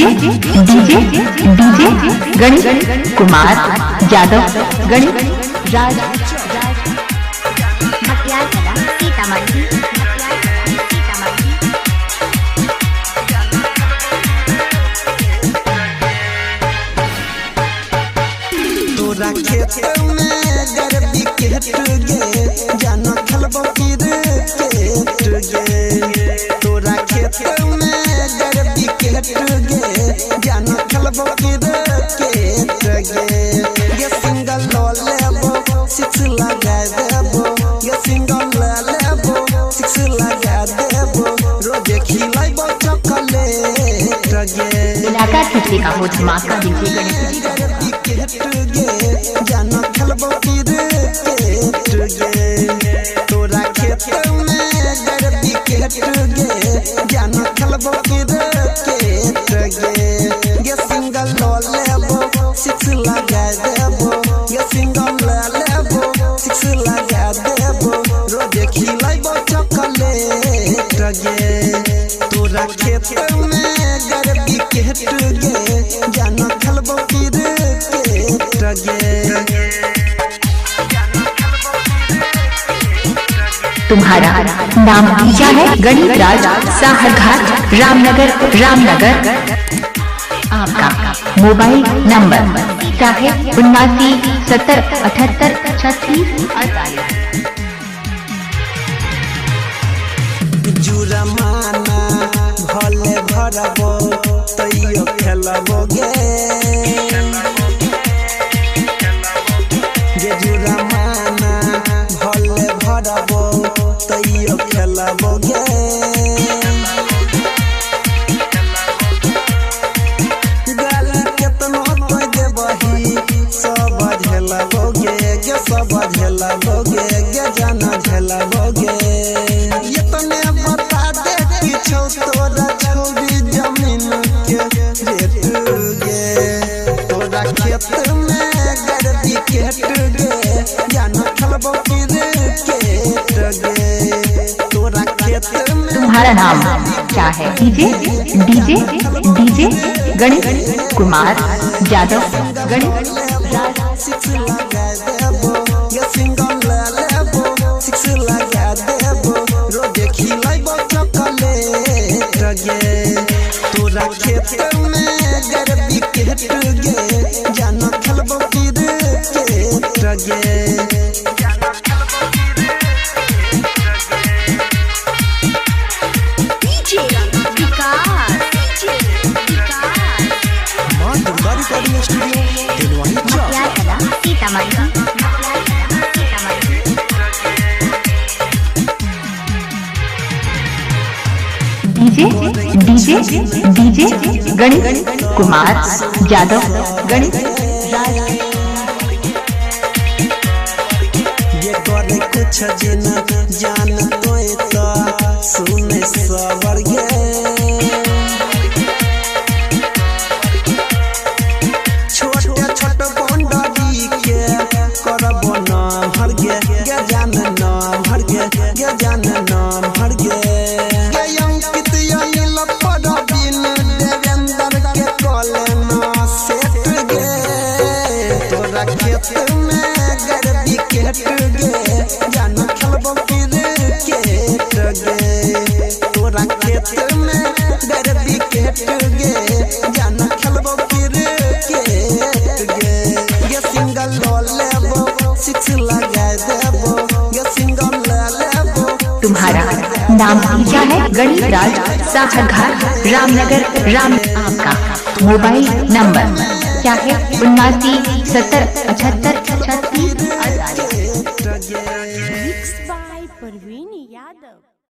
DJ Ganesh Kumar Yadav Ganesh राज सीतामढ़ी। तोरा खेत में गरबी केट गे जान खलबो क्रिकेट गे। तोरा खेत में गरबी केट गे जान खलबो क्रिकेट गे। ये सिंगल लेबो सिक्स लगा देबो, ये सिंगल लेबो सिक्स लगा देबो, रोजे खिलाइबो चॉकलेट गे। इलाका किसी का हो धमाका दीजिए गणेश जान खलबो क्रिकेट गे। तोरा खेत में गरबी केट गे जान खलबो क्रिकेट गे। ये सिंगल लेबो सिक्स लगा देबो, ये सिंगल लेबो सिक्स लगा देबो, रोजे खिलाइबो चॉकलेट गे। तोरा खेत में गरबी केट गे जान खलबो क्रिकेट गे। तुम्हारा नाम क्या है? गणेश राज साहरघाट रामनगर। आपका मोबाइल नंबर क्या है? 79 70 78 36 48। जुर्माना भले भरबो तैयो खेलबो गे। जे जुर्माना भले भरबो तैयो खेलबो गे। गाली केतनो तो देबही सब झेलबो गे, गे सब झेलबो गे, गे जाना झेलबो गे। ये तने बता दे किछो तोरा छोड़ी जमीन के रेट गे। तोरा खेत में गरबी केट गे जान खलबो क्रिकेट गे। तोरा खेत में तुम्हारा नाम क्या है? डीजे गणेश कुमार यादव गणेश राज सिक्स लगा देबो, ये सिंगल लेबो सिक्स लगा देबो, रोजे खिलाइबो चॉकलेट गे। तोरा खेत में गरबी केट गे जान खलबो क्रिकेट गे। डीजे गणेश कुमार यादव गणेश राज। ये करे कुछ दिन जान तोय तो सुने सबर गे। छोटे छोटे बंडरी के करबो ना भर गे, गे जान ना भर गे, गे जान ना भर गे। खेत में गरबी केट गे जान खलबो क्रिकेट गे। तोरा खेत में गरबी केट गे जान खलबो क्रिकेट गे। ये सिंगल लेबो सिक्स लगा देबो, ये सिंगल लेबो। तुम्हारा नाम क्या है? गणेश राज साहरघाट रामनगर। आपका मोबाइल नंबर क्या है? 79 70 78 36 48।